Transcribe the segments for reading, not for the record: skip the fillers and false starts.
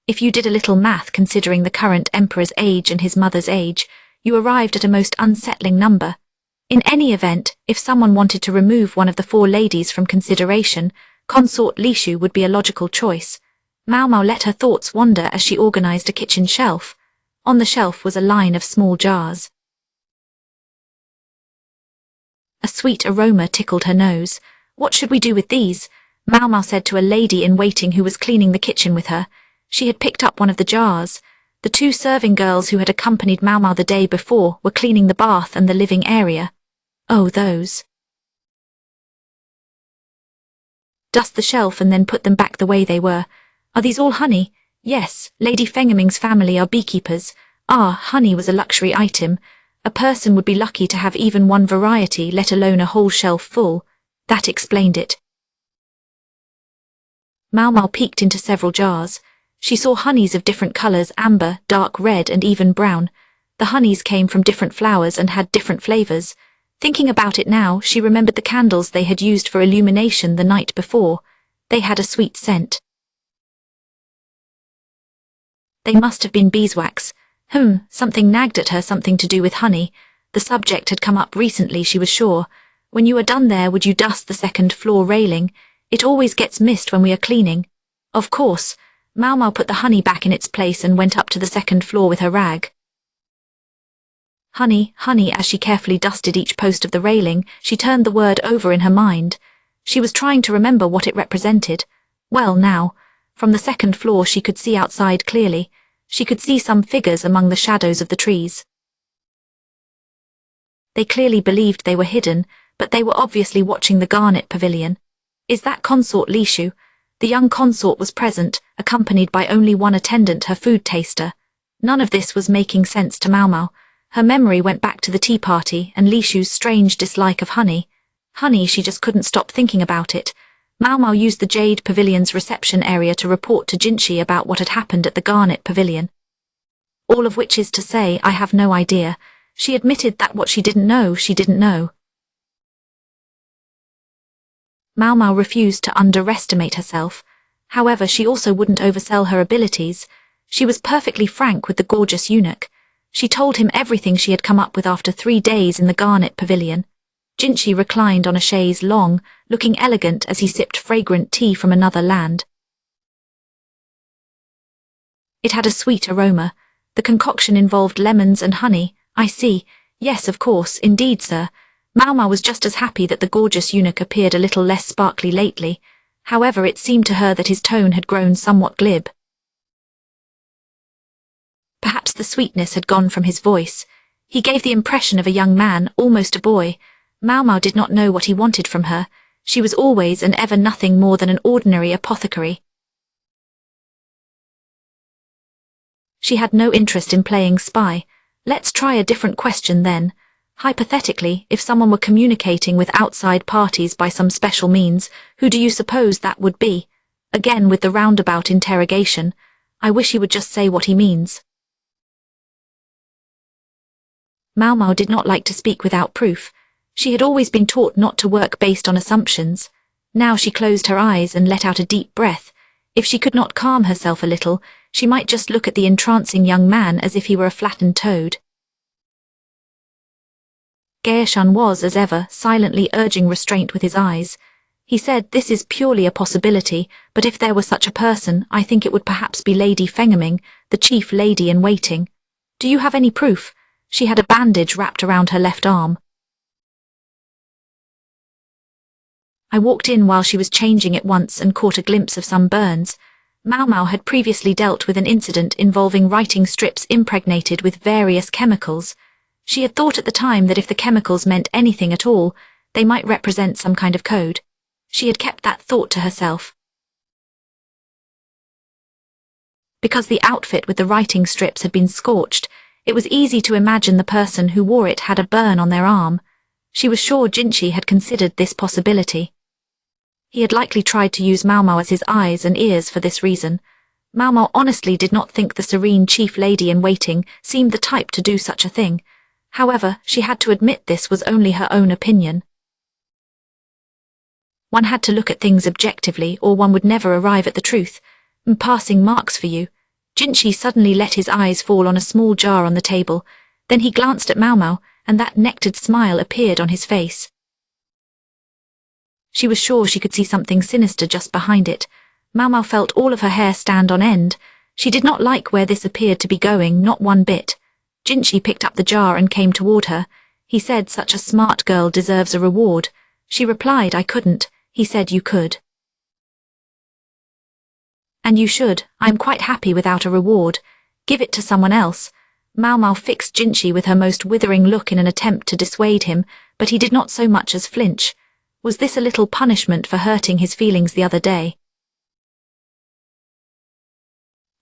If you did a little math considering the current emperor's age and his mother's age, you arrived at a most unsettling number. In any event, if someone wanted to remove one of the 4 ladies from consideration, Consort Lishu would be a logical choice. Maomao let her thoughts wander as she organized a kitchen shelf. On the shelf was a line of small jars. A sweet aroma tickled her nose. "What should we do with these?" Maomao said to a lady-in-waiting who was cleaning the kitchen with her. She had picked up one of the jars. The 2 serving girls who had accompanied Maomao the day before were cleaning the bath and the living area. "Oh, those. Dust the shelf and then put them back the way they were. Are these all honey?" "Yes, Lady Fengeming's family are beekeepers." Honey was a luxury item. A person would be lucky to have even one variety, let alone a whole shelf full. That explained it. Maomao peeked into several jars. She saw honeys of different colors: amber, dark red, and even brown. The honeys came from different flowers and had different flavors. Thinking about it now, she remembered the candles they had used for illumination the night before. They had a sweet scent. They must have been beeswax. Something nagged at her, something to do with honey. The subject had come up recently, she was sure. "When you are done there, would you dust the 2nd floor railing? It always gets missed when we are cleaning." Of course. Maomao put the honey back in its place and went up to the 2nd floor with her rag. Honey, honey. As she carefully dusted each post of the railing, she turned the word over in her mind. She was trying to remember what it represented. Well, now, from the 2nd floor she could see outside clearly. She could see some figures among the shadows of the trees. They clearly believed they were hidden, but they were obviously watching the garnet pavilion. Is that Consort Lishu? The young consort was present, accompanied by only one attendant, her food taster. None of this was making sense to Maomao. Her memory went back to the tea party and Lishu's strange dislike of honey. Honey, she just couldn't stop thinking about it. Maomao used the Jade Pavilion's reception area to report to Jinchi about what had happened at the Garnet Pavilion. All of which is to say, I have no idea. She admitted that what she didn't know, she didn't know. Maomao refused to underestimate herself. However, she also wouldn't oversell her abilities. She was perfectly frank with the gorgeous eunuch. She told him everything she had come up with after 3 days in the Garnet Pavilion. Jinchi reclined on a chaise longue, looking elegant as he sipped fragrant tea from another land. It had a sweet aroma. The concoction involved lemons and honey. I see. Yes, of course, indeed, sir. Maomao was just as happy that the gorgeous eunuch appeared a little less sparkly lately. However, it seemed to her that his tone had grown somewhat glib. Perhaps the sweetness had gone from his voice. He gave the impression of a young man, almost a boy. Maomao did not know what he wanted from her. She was always and ever nothing more than an ordinary apothecary. She had no interest in playing spy. Let's try a different question then. Hypothetically, if someone were communicating with outside parties by some special means, who do you suppose that would be? Again with the roundabout interrogation. I wish he would just say what he means. Maomao did not like to speak without proof. She had always been taught not to work based on assumptions. Now she closed her eyes and let out a deep breath. If she could not calm herself a little, she might just look at the entrancing young man as if he were a flattened toad. Gaeshan was, as ever, silently urging restraint with his eyes. He said, "This is purely a possibility, but if there were such a person, I think it would perhaps be Lady Fengeming, the chief lady-in-waiting. Do you have any proof?" She had a bandage wrapped around her left arm. I walked in while she was changing it once and caught a glimpse of some burns. Maomao had previously dealt with an incident involving writing strips impregnated with various chemicals. She had thought at the time that if the chemicals meant anything at all, they might represent some kind of code. She had kept that thought to herself. Because the outfit with the writing strips had been scorched, it was easy to imagine the person who wore it had a burn on their arm. She was sure Jinchi had considered this possibility. He had likely tried to use Maomao as his eyes and ears for this reason. Maomao honestly did not think the serene chief lady-in-waiting seemed the type to do such a thing. However, she had to admit this was only her own opinion. One had to look at things objectively or one would never arrive at the truth. Passing marks for you. Jinshi suddenly let his eyes fall on a small jar on the table. Then he glanced at Maomao, and that nectared smile appeared on his face. She was sure she could see something sinister just behind it. Maomao felt all of her hair stand on end. She did not like where this appeared to be going, not one bit. Jinshi picked up the jar and came toward her. He said, "Such a smart girl deserves a reward." She replied, "I couldn't." He said, "You could. And you should. I am quite happy without a reward. Give it to someone else." Maomao fixed Jinshi with her most withering look in an attempt to dissuade him, but he did not so much as flinch. Was this a little punishment for hurting his feelings the other day?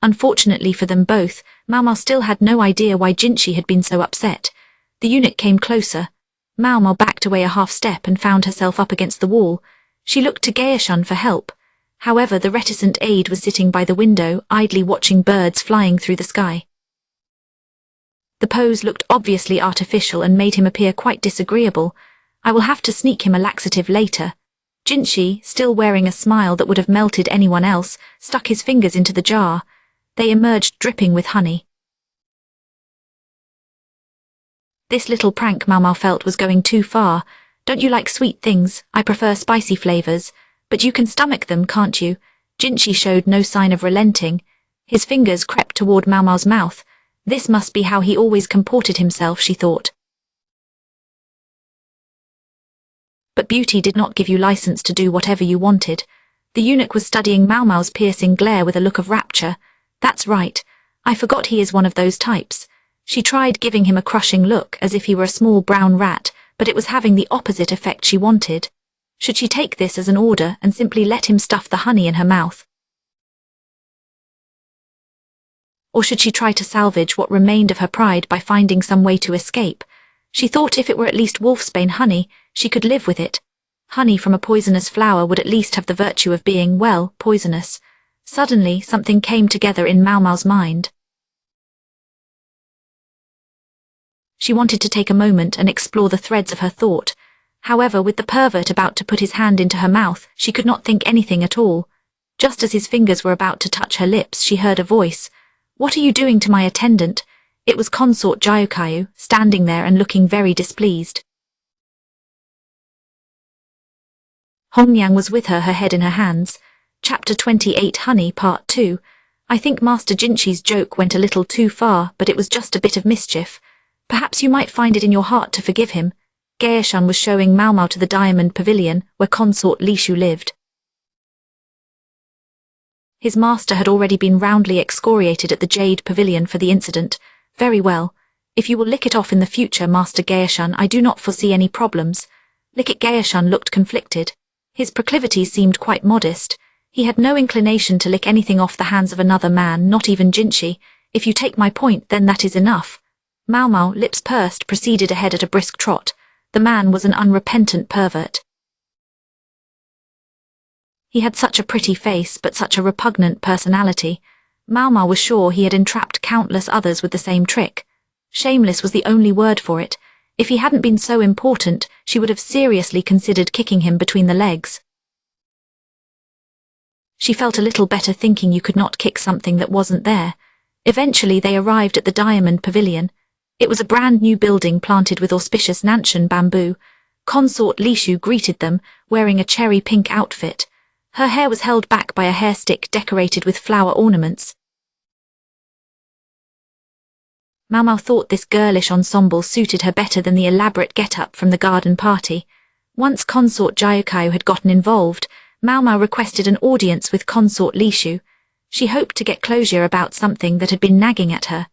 Unfortunately for them both, Maomao still had no idea why Jinshi had been so upset. The eunuch came closer. Maomao backed away a half step and found herself up against the wall. She looked to Gaoshun for help. However, the reticent aide was sitting by the window, idly watching birds flying through the sky. The pose looked obviously artificial and made him appear quite disagreeable. "I will have to sneak him a laxative later." Jinshi, still wearing a smile that would have melted anyone else, stuck his fingers into the jar. They emerged dripping with honey. This little prank Maomao felt was going too far. "Don't you like sweet things? I prefer spicy flavors. But you can stomach them, can't you?" Jinshi showed no sign of relenting. His fingers crept toward Maomao's mouth. This must be how he always comported himself, she thought. But beauty did not give you license to do whatever you wanted. The eunuch was studying Maomao's piercing glare with a look of rapture. "That's right. I forgot he is one of those types." She tried giving him a crushing look as if he were a small brown rat, but it was having the opposite effect she wanted. Should she take this as an order and simply let him stuff the honey in her mouth? Or should she try to salvage what remained of her pride by finding some way to escape? She thought if it were at least wolfsbane honey, she could live with it. Honey from a poisonous flower would at least have the virtue of being, well, poisonous. Suddenly, something came together in Maomao's mind. She wanted to take a moment and explore the threads of her thought. However, with the pervert about to put his hand into her mouth, she could not think anything at all. Just as his fingers were about to touch her lips, she heard a voice. "What are you doing to my attendant?" It was Consort Gyukayu, standing there and looking very displeased. Hongyang was with her, her head in her hands. Chapter 28 Honey, Part 2. I think Master Jinshi's joke went a little too far, but it was just a bit of mischief. Perhaps you might find it in your heart to forgive him. Gaoshun was showing Maomao to the Diamond Pavilion, where Consort Lishu lived. His master had already been roundly excoriated at the Jade Pavilion for the incident. "Very well. If you will lick it off in the future, Master Gaoshun, I do not foresee any problems." Lick It Gaoshun looked conflicted. His proclivities seemed quite modest. He had no inclination to lick anything off the hands of another man, not even Jinshi. "If you take my point, then that is enough." Maomao, lips pursed, proceeded ahead at a brisk trot. The man was an unrepentant pervert. He had such a pretty face, but such a repugnant personality. Maomao was sure he had entrapped countless others with the same trick. Shameless was the only word for it. If he hadn't been so important, she would have seriously considered kicking him between the legs. She felt a little better thinking you could not kick something that wasn't there. Eventually they arrived at the Diamond Pavilion. It was a brand new building planted with auspicious Nanshan bamboo. Consort Lishu greeted them, wearing a cherry pink outfit. Her hair was held back by a hair stick decorated with flower ornaments. Maomao thought this girlish ensemble suited her better than the elaborate get-up from the garden party. Once Consort Gyukayu had gotten involved, Maomao requested an audience with Consort Lishu. She hoped to get closure about something that had been nagging at her.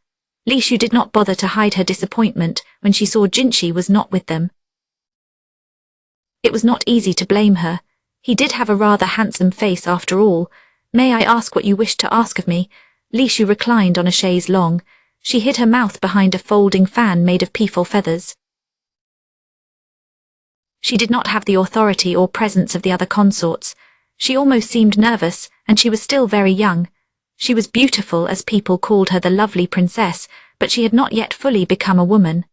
Lishu did not bother to hide her disappointment when she saw Jinshi was not with them. It was not easy to blame her. He did have a rather handsome face after all. "May I ask what you wish to ask of me?" Lishu reclined on a chaise longue. She hid her mouth behind a folding fan made of peafowl feathers. She did not have the authority or presence of the other consorts. She almost seemed nervous, and she was still very young. She was beautiful, as people called her the lovely princess, but she had not yet fully become a woman.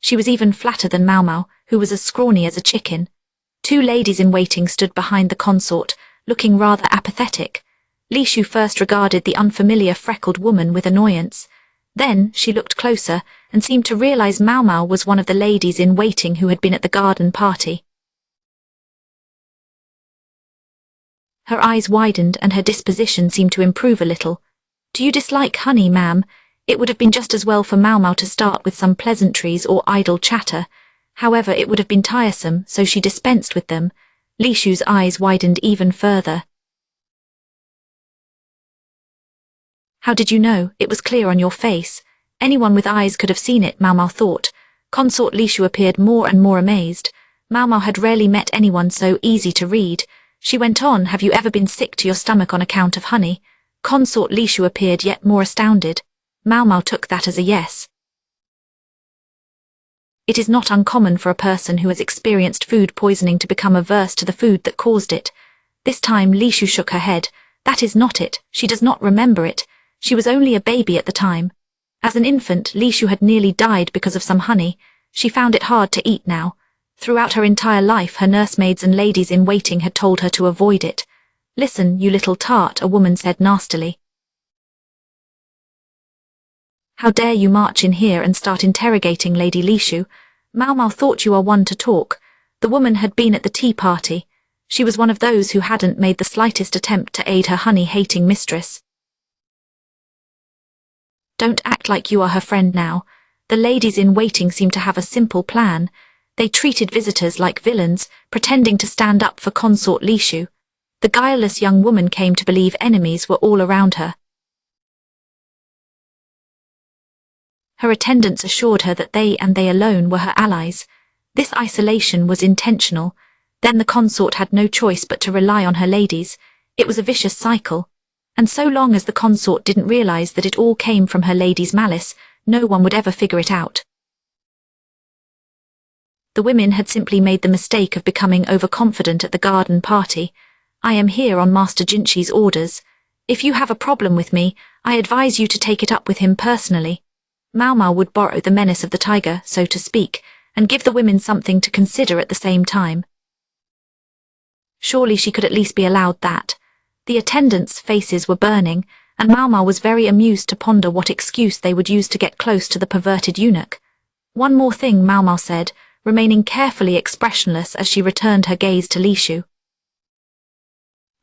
She was even flatter than Maomao, who was as scrawny as a chicken. Two ladies in waiting stood behind the consort, looking rather apathetic. Li Shu first regarded the unfamiliar freckled woman with annoyance. Then she looked closer and seemed to realize Maomao was one of the ladies in waiting who had been at the garden party. Her eyes widened and her disposition seemed to improve a little. "Do you dislike honey, ma'am?" It would have been just as well for Maomao to start with some pleasantries or idle chatter. However, it would have been tiresome, so she dispensed with them. Li Shu's eyes widened even further. "How did you know? It was clear on your face. Anyone with eyes could have seen it," Maomao thought. Consort Li Shu appeared more and more amazed. Maomao had rarely met anyone so easy to read. She went on, "Have you ever been sick to your stomach on account of honey?" Consort Li Shu appeared yet more astounded. Maomao took that as a yes. It is not uncommon for a person who has experienced food poisoning to become averse to the food that caused it. This time Li Shu shook her head. That is not it. She does not remember it. She was only a baby at the time. As an infant, Li Shu had nearly died because of some honey. She found it hard to eat now. Throughout her entire life, her nursemaids and ladies in waiting had told her to avoid it. "Listen, you little tart," a woman said nastily. "How dare you march in here and start interrogating Lady Li Shu? Maomao thought you are one to talk." The woman had been at the tea party. She was one of those who hadn't made the slightest attempt to aid her honey-hating mistress. "Don't act like you are her friend now." The ladies in waiting seemed to have a simple plan. They treated visitors like villains, pretending to stand up for Consort Li Shu. The guileless young woman came to believe enemies were all around her. Her attendants assured her that they and they alone were her allies. This isolation was intentional. Then the consort had no choice but to rely on her ladies. It was a vicious cycle. And so long as the consort didn't realize that it all came from her ladies' malice, no one would ever figure it out. The women had simply made the mistake of becoming overconfident at the garden party. "I am here on Master Jinshi's orders. If you have a problem with me, I advise you to take it up with him personally." Maomao would borrow the menace of the tiger, so to speak, and give the women something to consider at the same time. Surely she could at least be allowed that. The attendants' faces were burning, and Maomao was very amused to ponder what excuse they would use to get close to the perverted eunuch. "One more thing," Maomao said, remaining carefully expressionless as she returned her gaze to Li Shu.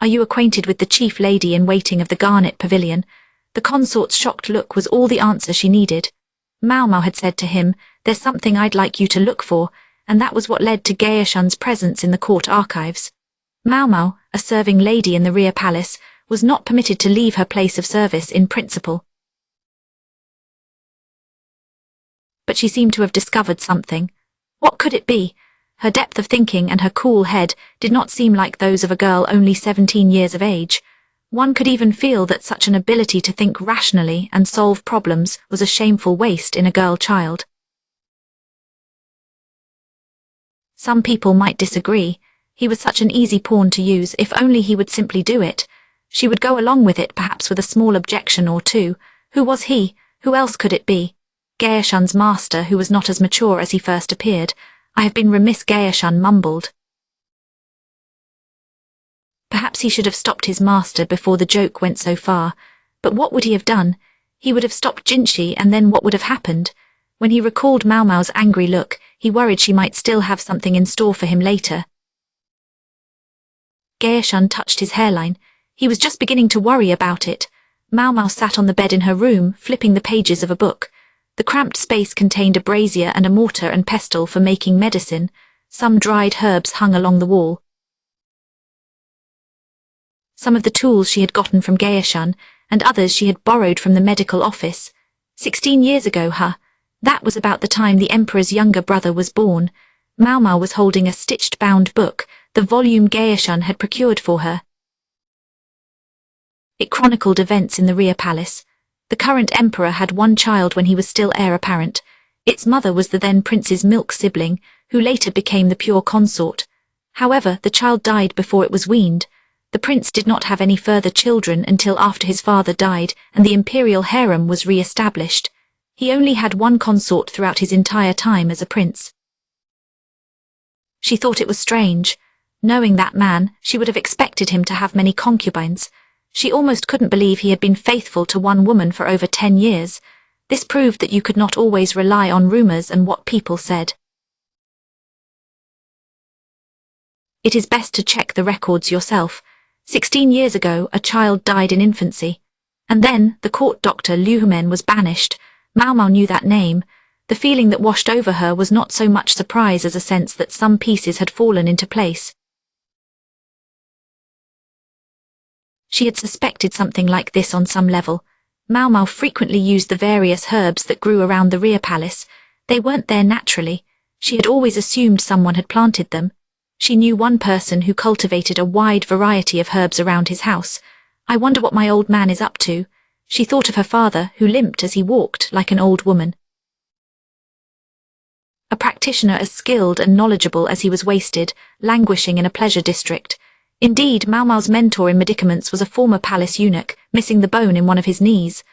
"Are you acquainted with the chief lady in waiting of the Garnet Pavilion?" The consort's shocked look was all the answer she needed. Maomao had said to him, "There's something I'd like you to look for," and that was what led to Gaoshan's presence in the court archives. Maomao, a serving lady in the rear palace, was not permitted to leave her place of service in principle. But she seemed to have discovered something. What could it be? Her depth of thinking and her cool head did not seem like those of a girl only 17 years of age. One could even feel that such an ability to think rationally and solve problems was a shameful waste in a girl child. Some people might disagree. He was such an easy pawn to use if only he would simply do it. She would go along with it, perhaps with a small objection or two. Who was he? Who else could it be? Gaoshan's master, who was not as mature as he first appeared. "I have been remiss," Gaoshan mumbled. Perhaps he should have stopped his master before the joke went so far. But what would he have done? He would have stopped Jinshi, and then what would have happened? When he recalled Maomao's angry look, he worried she might still have something in store for him later. Gaoshan touched his hairline. He was just beginning to worry about it. Maomao sat on the bed in her room, flipping the pages of a book. The cramped space contained a brazier and a mortar and pestle for making medicine. Some dried herbs hung along the wall. Some of the tools she had gotten from Gaoshan, and others she had borrowed from the medical office. 16 years ago, That was about the time the emperor's younger brother was born. Maomao was holding a stitched-bound book, the volume Gaoshan had procured for her. It chronicled events in the rear palace. The current emperor had one child when he was still heir apparent. Its mother was the then prince's milk sibling, who later became the pure consort. However, the child died before it was weaned. The prince did not have any further children until after his father died and the imperial harem was re-established. He only had one consort throughout his entire time as a prince. She thought it was strange. Knowing that man, she would have expected him to have many concubines. She almost couldn't believe he had been faithful to one woman for over 10 years. This proved that you could not always rely on rumors and what people said. It is best to check the records yourself. 16 years ago, a child died in infancy. And then, the court doctor Liu Humen was banished. Maomao knew that name. The feeling that washed over her was not so much surprise as a sense that some pieces had fallen into place. She had suspected something like this on some level. Maomao frequently used the various herbs that grew around the rear palace. They weren't there naturally. She had always assumed someone had planted them. She knew one person who cultivated a wide variety of herbs around his house. I wonder what my old man is up to. She thought of her father, who limped as he walked like an old woman. A practitioner as skilled and knowledgeable as he was wasted, languishing in a pleasure district. Indeed, Maomao's mentor in medicaments was a former palace eunuch, missing the bone in one of his knees.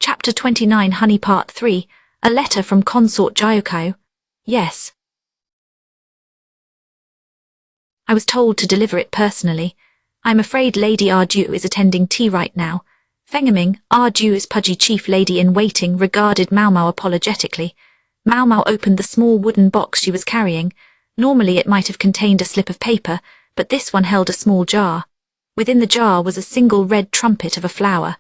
Chapter 29 Honey Part 3, a letter from Consort Jayukao. Yes. I was told to deliver it personally. I'm afraid Lady Arju is attending tea right now. Fengeming, Arju's pudgy chief lady-in-waiting, regarded Maomao apologetically. Maomao opened the small wooden box she was carrying. Normally it might have contained a slip of paper, but this one held a small jar. Within the jar was a single red trumpet of a flower.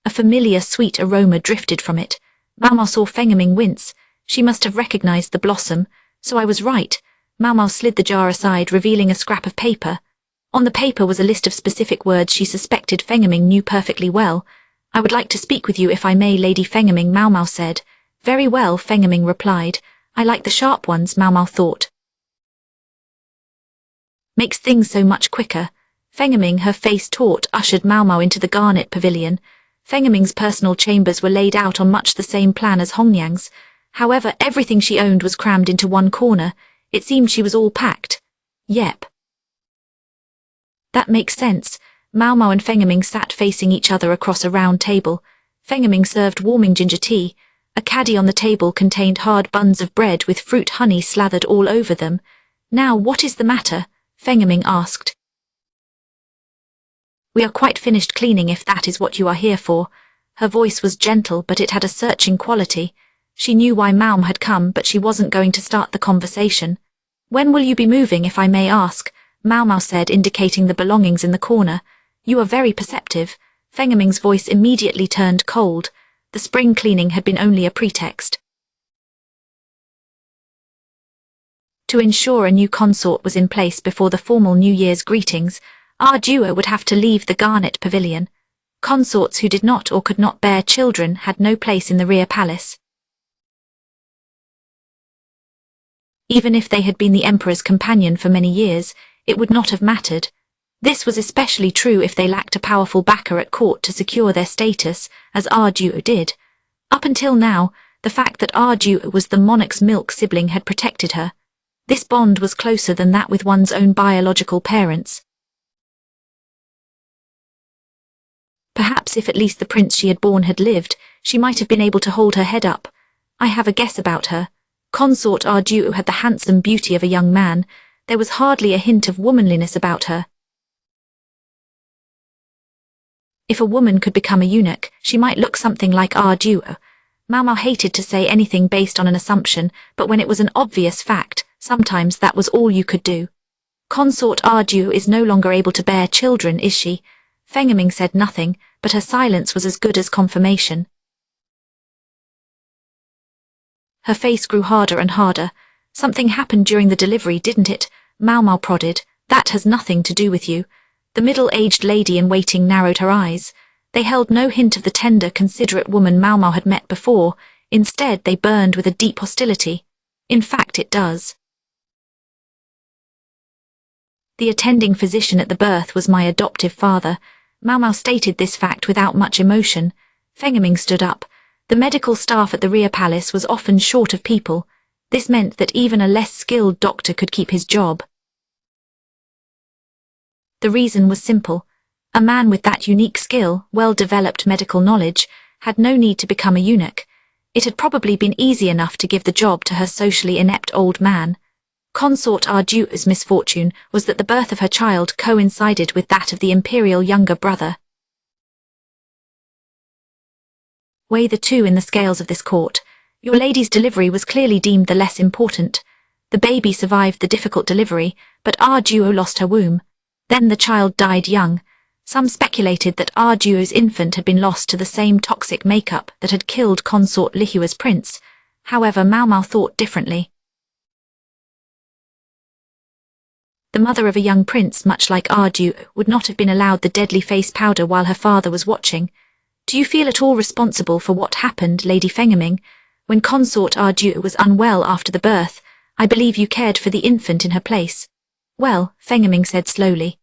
A familiar sweet aroma drifted from it. Maomao saw Fengeming wince. She must have recognized the blossom, so I was right. Maomao slid the jar aside, revealing a scrap of paper. On the paper was a list of specific words she suspected Fengeming knew perfectly well. I would like to speak with you if I may, Lady Fengeming, Maomao said. Very well, Fengeming replied. I like the sharp ones, Maomao thought. Makes things so much quicker. Fengeming, her face taut, ushered Maomao into the garnet pavilion. Fengeming's personal chambers were laid out on much the same plan as Hongyang's. However, everything she owned was crammed into one corner. It seemed she was all packed. Yep. That makes sense. Maomao and Fengeming sat facing each other across a round table. Fengeming served warming ginger tea. A caddy on the table contained hard buns of bread with fruit honey slathered all over them. Now, what is the matter? Fengeming asked. We are quite finished cleaning, if that is what you are here for. Her voice was gentle, but it had a searching quality. She knew why Maom had come, but she wasn't going to start the conversation. When will you be moving, if I may ask? Maomao said, indicating the belongings in the corner. You are very perceptive. Fengeming's voice immediately turned cold. The spring cleaning had been only a pretext. To ensure a new consort was in place before the formal New Year's greetings, our duo would have to leave the garnet pavilion. Consorts who did not or could not bear children had no place in the rear palace. Even if they had been the emperor's companion for many years, it would not have mattered. This was especially true if they lacked a powerful backer at court to secure their status, as Arju did. Up until now, the fact that Arju was the monarch's milk sibling had protected her. This bond was closer than that with one's own biological parents. Perhaps if at least the prince she had borne had lived, she might have been able to hold her head up. I have a guess about her. Consort Arju had the handsome beauty of a young man. There was hardly a hint of womanliness about her. If a woman could become a eunuch, she might look something like Arju. Maomao hated to say anything based on an assumption, but when it was an obvious fact, sometimes that was all you could do. Consort Arju is no longer able to bear children, is she? Fengeming said nothing, but her silence was as good as confirmation. Her face grew harder and harder. Something happened during the delivery, didn't it? Maomao prodded. That has nothing to do with you. The middle-aged lady-in-waiting narrowed her eyes. They held no hint of the tender, considerate woman Maomao had met before. Instead, they burned with a deep hostility. In fact, it does. The attending physician at the birth was my adoptive father. Maomao stated this fact without much emotion. Fengeming stood up. The medical staff at the rear palace was often short of people. This meant that even a less skilled doctor could keep his job. The reason was simple. A man with that unique skill, well-developed medical knowledge, had no need to become a eunuch. It had probably been easy enough to give the job to her socially inept old man. Consort Ardu's misfortune was that the birth of her child coincided with that of the imperial younger brother. Weigh the two in the scales of this court. Your lady's delivery was clearly deemed the less important. The baby survived the difficult delivery, but Arduo lost her womb. Then the child died young. Some speculated that Arduo's infant had been lost to the same toxic makeup that had killed Consort Lihua's prince. However, Maomao thought differently. The mother of a young prince, much like Arduo, would not have been allowed the deadly face powder while her father was watching. Do you feel at all responsible for what happened, Lady Fengeming? When Consort Arduo was unwell after the birth, I believe you cared for the infant in her place. Well, Fengeming said slowly.